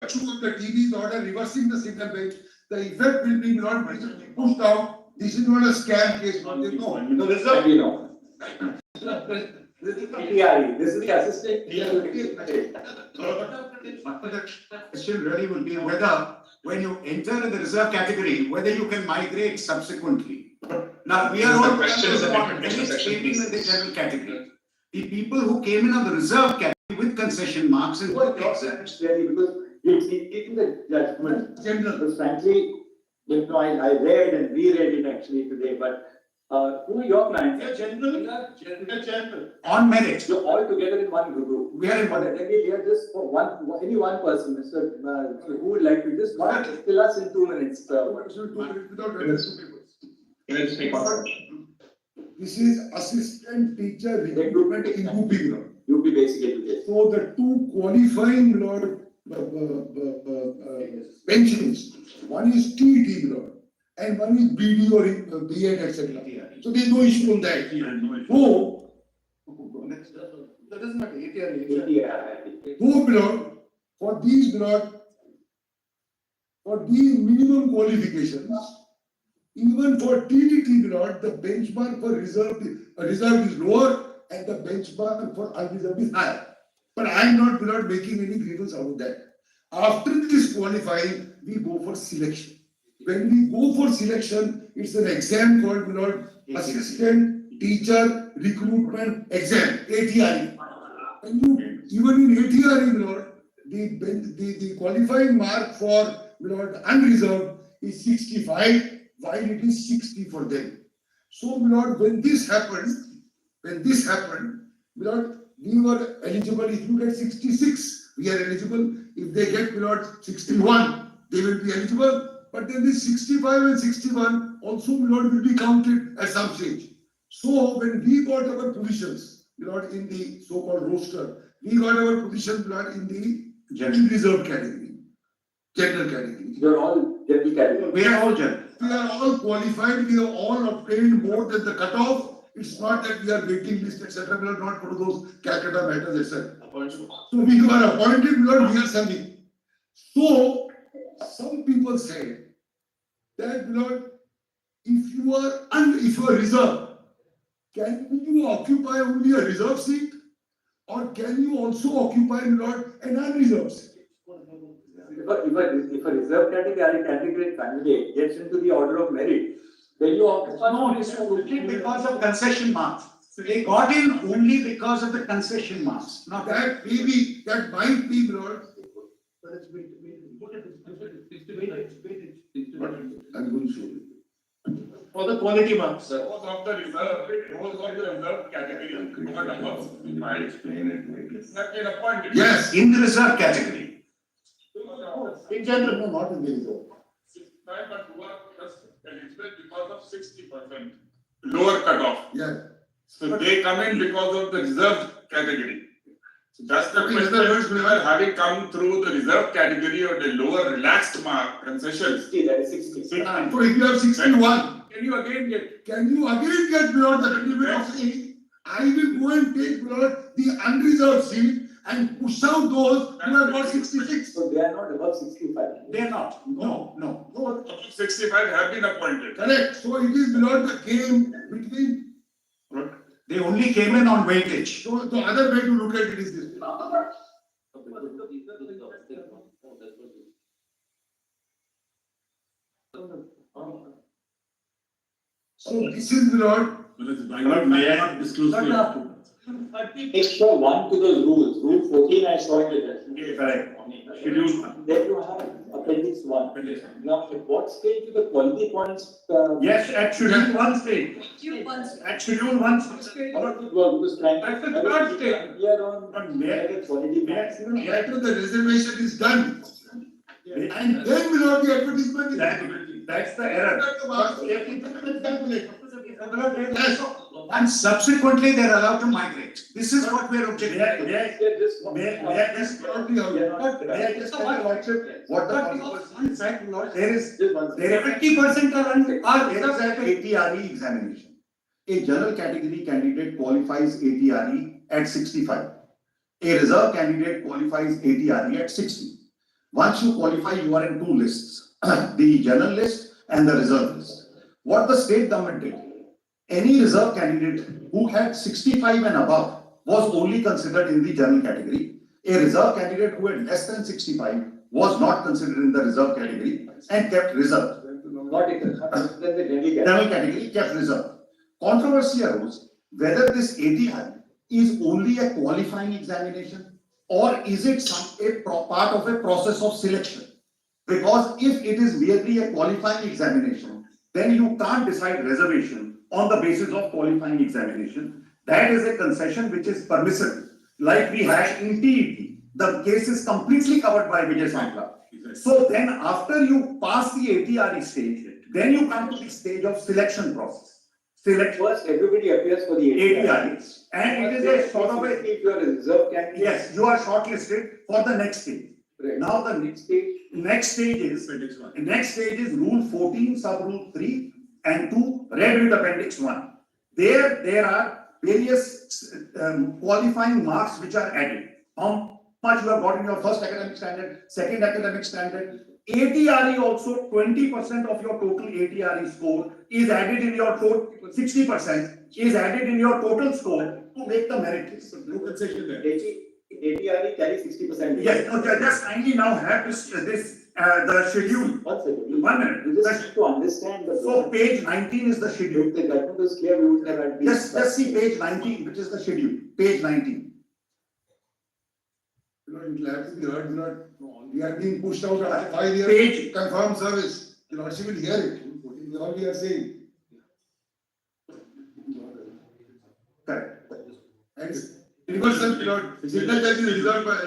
virtue of the TV's order reversing the single bench, the effect will be not pushed down. This is not a scam case. No. No, this is a. This is the PTRE. This is the assistant. The question really will be whether, when you enter in the reserve category, whether you can migrate subsequently. Now, we are all question is a different came in the general category. The people who came in on the reserve category with concession marks and with exams. Because it's taking the judgment. General. Because frankly, I read and reread it actually today, but who are your clients? General. On merit. You're all together in one group. We are in one. Let me hear this for any one person, Mr. Who would like to just fill us in 2 minutes? What should do it without two Let's take on. This is assistant teacher recruitment in UP ground. UP basic education. So the two qualifying benches, one is TET blood and one is BD or BEd, etc. So there is no issue on that. Who That doesn't matter. who blood for these minimum qualifications, even for TDT blood, the benchmark for reserve is lower and the benchmark for unreserved is higher. But I am not making any grievance out of that. After this qualifying, we go for selection. When we go for selection, it's an exam called Assistant Teacher Recruitment Exam, ATRE. And even in ATRE, the qualifying mark for unreserved is 65, while it is 60 for them. So when this happened, we were eligible. If you get 66, we are eligible. If they get 61, they will be eligible. But then this 65 and 61 also will be counted at some stage. So when we got our positions, in the so-called roster, we got our position in the reserve category, general category. You're all general category. We are all general. We are all qualified. We have all obtained more than the cutoff. It's not that we are waiting list, etc. We are not put those Calcutta matters, etc. So we were appointed. We are serving. So some people say that if you are reserve, can you occupy only a reserve seat, or can you also occupy an unreserved seat? If a reserve category candidate gets into the order of merit, then you occupy. No, it's only because of concession marks. They got in only because of the concession marks. Now That might be I'm going to show you. For the quality marks. Those of the reserve category. Might explain it. Have been appointed. Yes. in the reserve category. In general. No, not in the reserve. But who are just eligible because of 60% lower cutoff. Yeah. So they come in because of the reserved category. So that's the question. Whether having come through the reserve category or the lower relaxed mark concessions. 60, that is 60. So if you have 61, Can you again get? can you again get beyond the limit of 80? I will go and take the unreserved seat and push out those who have got 66. So they are not above 65. They are not. No. No, 65 have been appointed. correct. So it is below the game between. They only came in on weightage. So the other way to look at it is this. So this is May I disclose? Take show one to those rules. Rule 14, I saw it. Correct. Schedule one. Then you have appendix 1. Now, at what stage do the quality points? Yes, at schedule one stage. At schedule one stage. Because That's the third stage. Here on But may quality points. after the reservation is done. And then will the advertisement. that's the error. Yes. And subsequently they are allowed to migrate. This is what we are objecting to. May I just tell you what the policy is? There is 50% are reserved at ATRE examination. A general category candidate qualifies ATRE at 65. A reserve candidate qualifies ATRE at 60. Once you qualify, you are in two lists, the general list and the reserve list. What the state government did, any reserve candidate who had 65 and above was only considered in the general category. A reserve candidate who had less than 65 was not considered in the reserve category and kept reserved. Not in the, then the general General category kept reserved. Controversy arose whether this ATI is only a qualifying examination or is it part of a process of selection? Because if it is merely a qualifying examination, then you can't decide reservation on the basis of qualifying examination. That is a concession which is permissible. Like we had in TET, the case is completely covered by Vijay Sankla. So then after you pass the ATRE stage, then you come to the stage of selection process. Selection First, everybody appears for the ATRE. And it is a sort of a, If you are a reserve candidate. yes, you are shortlisted for the next stage. Right. Now the next stage is Rule 14, Sub Rule 3 and 2, read with Appendix 1. There are various qualifying marks which are added. How much you have got in your first academic standard, second academic standard. ATRE also 20% of your total ATRE score is added in your total, 60% is added in your total score to make the merit list. No concession there. ATRE carries 60%. Yes, no, just kindly now have the schedule. One second. 1 minute. You just need to understand the. So page 19 is the schedule. If the judgment was clear, we would have had. Just see page 19, which is the schedule, page 19. You know, it will have to be heard, not, we are being pushed out of 5 years. Page- Confirmed service, the lordship will hear it, all we are saying. Correct. And universal, signal judge is reserved by.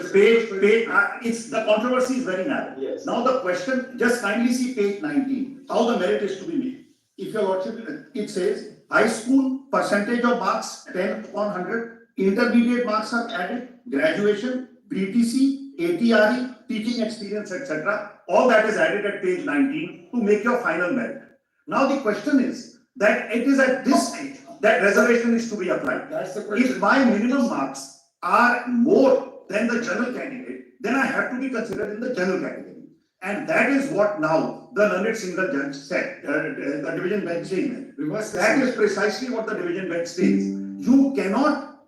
It's, the controversy is very narrow. Yes. Now the question, just kindly see page 19, how the merit is to be made. If your lordship, it says, high school percentage of marks 10 on 100, intermediate marks are added, graduation, BTC, ATRE, teaching experience, etc. All that is added at page 19 to make your final merit. Now the question is that it is at this stage that reservation is to be applied. That's the If question. my minimum marks are more than the general candidate, then I have to be considered in the general category. And that is what now the learned single judge said, the division bench statement. Reverse That is precisely what the division bench states. You cannot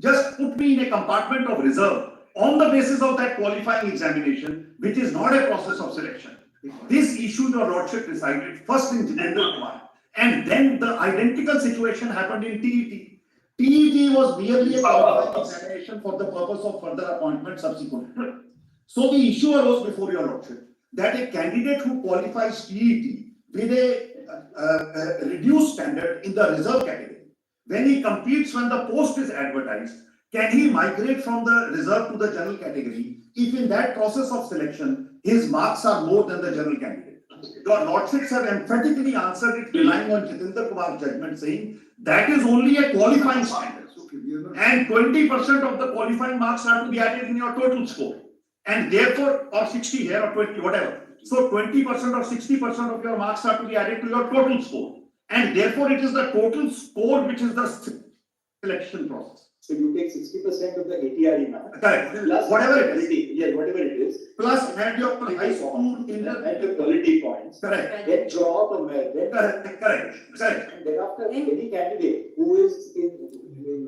just put me in a compartment of reserve on the basis of that qualifying examination, which is not a process of selection. This issue your lordship decided first in Jitendra Kumar, and then the identical situation happened in TET. TET was merely a qualifying examination for the purpose of further appointment subsequently. So the issue arose before your lordship that a candidate who qualifies TET with a reduced standard in the reserve category, when he competes when the post is advertised, can he migrate from the reserve to the general category if in that process of selection his marks are more than the general candidate? Your lordships have emphatically answered it, relying on Jitendra Kumar's judgment, saying that is only a qualifying standard. And 20% of the qualifying marks are to be added in your total score. And therefore, or 60 here or 20, whatever. So 20% or 60% of your marks are to be added to your total score. And therefore, it is the total score which is the selection process. So you take 60% of the ATRE now. Correct. Plus Whatever it is. quality, yeah, whatever it is. Plus add your high school in And the the. quality points. Correct. Then draw out a merit. Then Correct. And thereafter, any candidate who is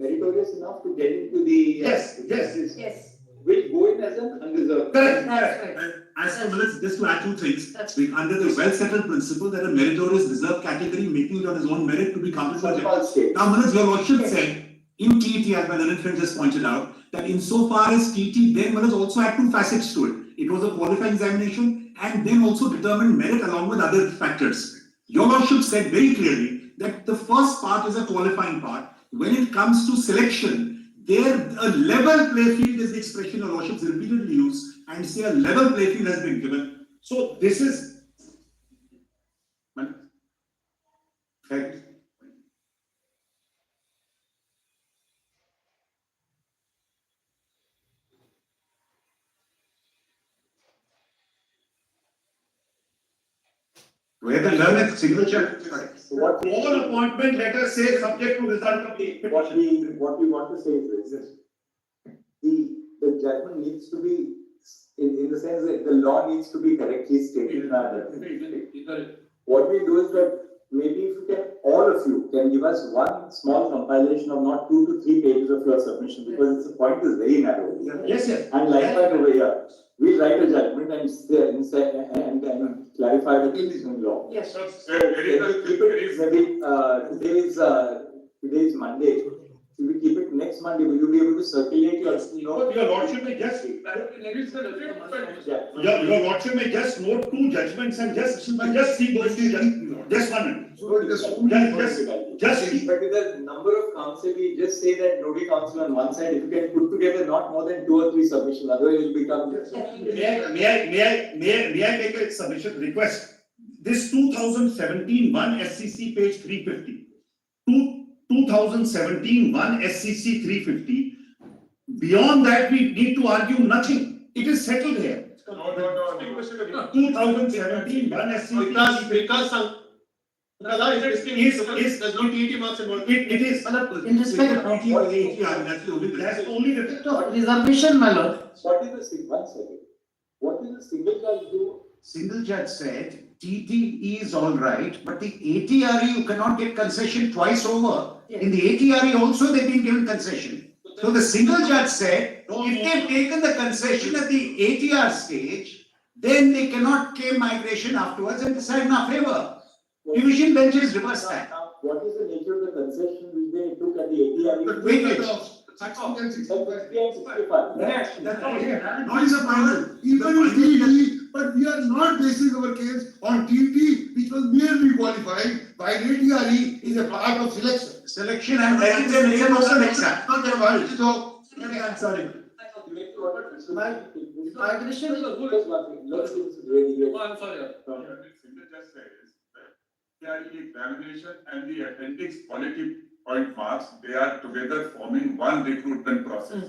meritorious enough to get into the. Yes. Yes, Will go in as an unreserved. Correct. that's right. As for minutes, just to add two things, That's under the well-settled principle that a meritorious reserve category making it on his own merit to be counted for. All states. Now, Manoj, your lordship said, in TET, as my learned friend just pointed out, that insofar as TET then Manoj also had two facets to it. It was a qualifying examination and then also determined merit along with other factors. Your lordship said very clearly that the first part is a qualifying part. When it comes to selection, there a level play field is the expression your lordships repeatedly use, and say a level play field has been given. So this is. Correct. Where the learned signature. What we, All appointment letters say subject to result of the what petition. we want to say is this. The judgment needs to be in the sense that the law needs to be correctly stated in our what we do is that maybe if you can, all of you can give us one small compilation of not 2 to 3 pages of your submission, because the point is very narrow. Yes, yes. And likewise over here, we write a judgment and clarify the case in law. Yes. Keep it, maybe, today is Monday. If we keep it next Monday, will you be able to circulate your? Your lordship may just, Yeah. your lordship may just note 2 judgments and just see those 2 judgments. Just 1 minute. So it is so many Just see. But with the number of counsel, we just say that nobody counsel on one side, if you can put together not more than 2 or 3 submissions, otherwise it will become. May I make a submission request? This 2017 1 SCC page 350. 2017 1 SCC 350. Beyond that, we need to argue nothing. It is settled here. No. 2017 1 SCC. Because Is there's no TET marks involved. It is. In respect of ATR, that's the only. That's only the. Reservation, my lord. What is one second, what is the single judge do? Single judge said TTE is all right, but the ATRE you cannot get concession twice over. In the ATRE also they've been given concession. So the single judge said, if they've taken the concession at the ATR stage, then they cannot claim migration afterwards and decide in our favor. Division benches reverse that. Now, what is the nature of the concession which they took at the ATRE? But Wait, wait, wait. 60 and 65. 60 and 65. That's all here. Not is a final. Even in TT, but we are not basing our case on TT, which was merely qualified by ATRE is a part of selection. Selection and then also next time. Not the world. So, I'm sorry. Migration is a good. Just one thing, let's do this really. I'm sorry. Single judge says that the examination and the appendix quality point marks, they are together forming one recruitment process.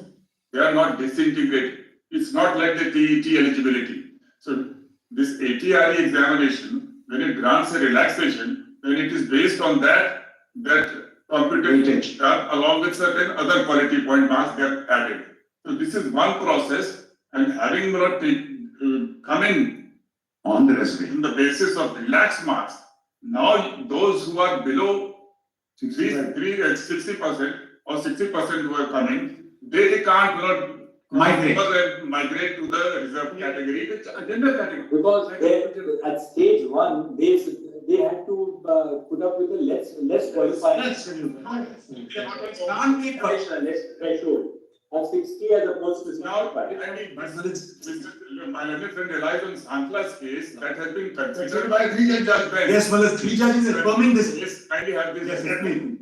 They are not disintegrated. It's not like the TET eligibility. So this ATRE examination, when it grants a relaxation, then it is based on that computation along with certain other quality point marks get added. So this is one process, and having not come in On the reservation. on the basis of relaxed marks, now those who are below 60% or 60% who are coming, they can't migrate to the reserve category, which agenda category. Because at stage 1, they had to put up with a less qualified. Less threshold of 60 as opposed to Now, 65. I mean, my learned friend relies on Sankla's case that has been considered considered by by 3 judges. Yes, well, there's 3 judges affirming this. Yes, kindly have this. Yes, definitely.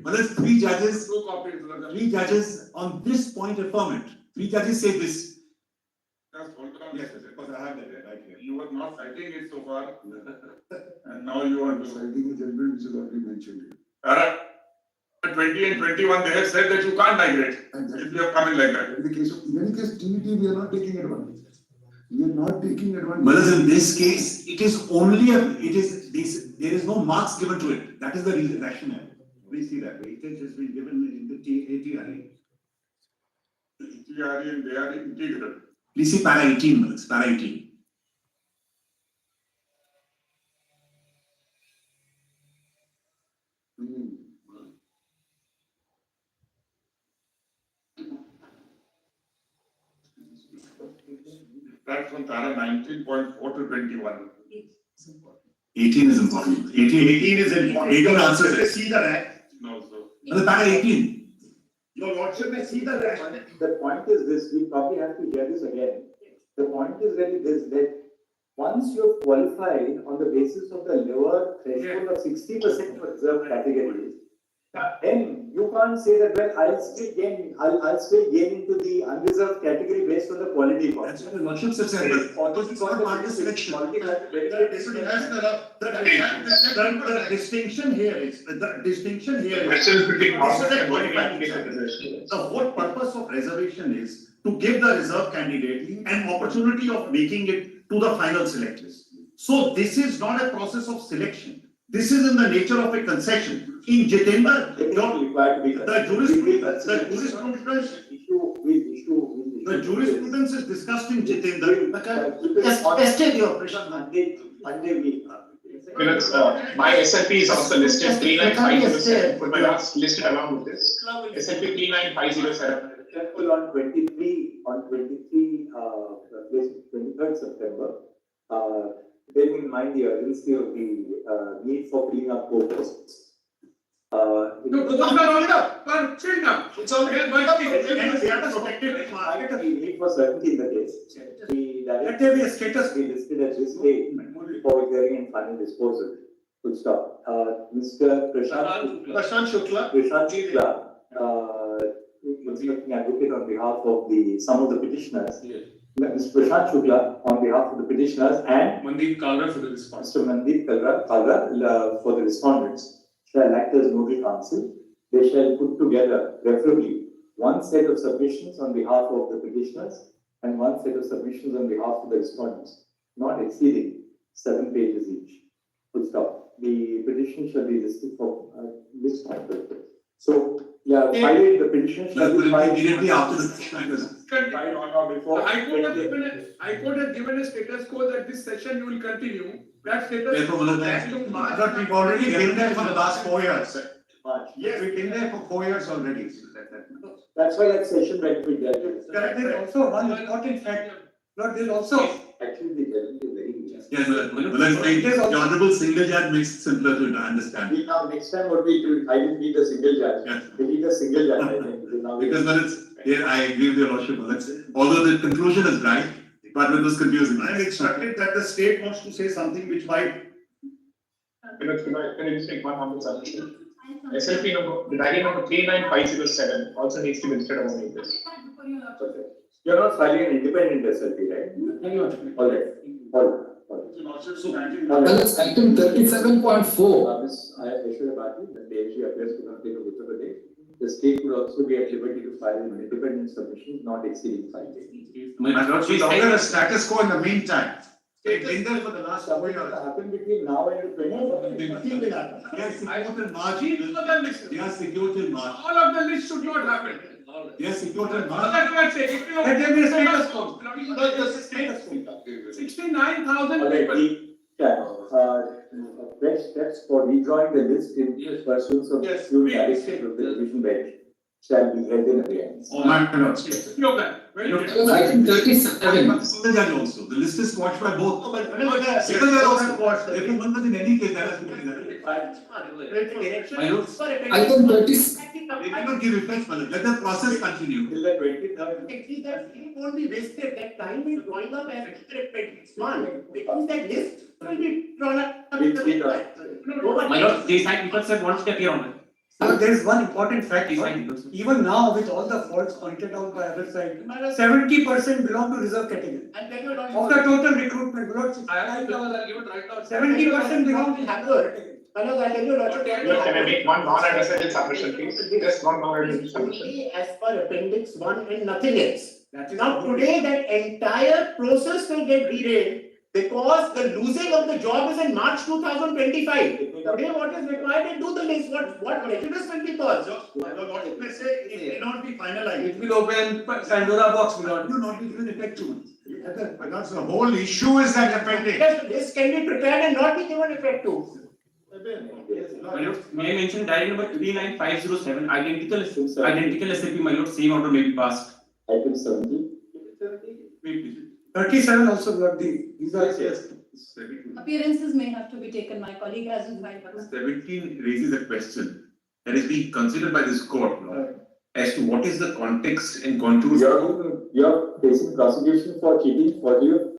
Well, there's 3 judges, Two copies. 3 judges on this point affirm it. 3 judges say this. Just hold on. Yes, because I have that right here. You were not citing it so far. And now you want to. Citing a judgment which is already mentioned here. Para 20 and 21, they have said that you can't migrate And that if you have come in like that. in the case of, in any case, TT, we are not taking advantage. We are not taking advantage. Whereas in this case, it is only there is no marks given to it. That is the reason, rationale. We see that weightage has been given in the ATRE. ATRE and they are integral. Please see para 18, Malas, para 18. That from para 19.4 to 21. 18 is important. 18 is important. 18 answers it. See the rack. No, so. Malas, para 18. Your lordship may see the rack. The point is this, we probably have to hear this again. The point is really this, that once you're qualified on the basis of the lower threshold of 60% for reserved categories, then you can't say that, well, I'll still gain into the unreserved category based on the quality part. That's what the lordships have said. But it's not part of the selection. The distinction here is, the whole purpose of reservation is to give the reserve candidate an opportunity of making it to the final select list. So this is not a process of selection. This is in the nature of a concession. In Jitendra, It is not required to be. the jurisprudence. Issue The jurisprudence is discussed in Jitendra. Tested your pressure. Monday week. Minutes, my SLP is also listed Yes, 39507, put my last listed along with this, SLP 39507. Successful on 23, 23rd September. Bearing in mind the urgency of the need for filling up quotas. It's all here, We need for certainty in the case. Let there be a status. Be listed as risk A for hearing and final disposal. Full stop. Mr. Prashant Shukla. Prashant Shukla, consulting advocate on behalf of some of the petitioners. Mr. Prashant Shukla on behalf of the petitioners and Mandeep Kalra for the response. Mr. Mandeep Kalra for the respondents shall act as nodal counsel. They shall put together preferably one set of submissions on behalf of the petitioners and one set of submissions on behalf of the respondents, not exceeding 7 pages each. Full stop. The petition shall be listed for list type. So, yeah, finally the petition shall be filed Immediately after the petition. filed on or before. High Court has given a status quo that this session you will continue. That status. Therefore, But we've already been there for the last 4 years. March. Yes, we've been there for 4 years already. That's why that session went to be dealt with. There's also one important fact. Not there's also. Actually, the dealt is very. Yes, the honorable single judge makes it simpler to understand. We now, next time what we do, I will be the single judge. Yes. We need a single judge, I think. Because when it's, yeah, I agree with your lordship, although the conclusion is right, but it was confusing. I am instructed that the state wants to say something which might. Can I just take one humble submission? SLP number, the diary number 39507 also needs to be listed along with this. You're not filing an independent SLP, right? All right. That's item 37.4. Ms. Aishwarya Bhatia, the DSG appears to not take a Uttar Pradesh. The state would also be at liberty to file an independent submission not exceeding 5 days. My lordship, order a status quo in the meantime. They've been there for the last 4 Something years. will happen between now and the 20th. Yes, secure till March. Yes, secure till March. All of the list should not happen. Yes, secure till All March. that we are saying, if you. Let there be a status quo. 69,000 Alright, people. fresh steps for redrawing the list in pursuance of the due direction of the division bench shall be held in abeyance. My lordship. You can. Very good. Item 37. Single judge also, the list is watched by both. Single Single judge also, if you want, in any case, that has to be done. Item 30. They cannot give effect, Malak. Let the process continue. Till the 23rd. Actually, that won't be wasted, that time is drawing up as it's one, because that list will be drawn up. Will be drawn. My lord, these nine people said one step here on it. So there is one important fact, even now with all the faults pointed out by other side, 70% belong to reserve category. And then you're Of the total recruitment, belongs to. 70% belong to category. Manoj, I tell you, Lord, Can I make one non-adversarial submission, please? Just one non-adversarial submission. Only as per appendix 1 and nothing else. Now today, that entire process will get derailed because the losing of the job is in March 2025. Today, what is required to do the list, what prejudice will be caused? What may say, it may not be finalized. It will open Pandora box, my lord. You not be given effect to it. My lords, the whole issue is that appendix. Yes, this can be prepared and not be given effect to. My lord, may I mention diary number 39507, identical SLP, my lord, same order may be passed. Item 70. 37 also got these are. Appearances may have to be taken, my colleague has in mind. 17 raises a question that is being considered by this court now as to what is the context and contours. You're facing prosecution for cheating, for you.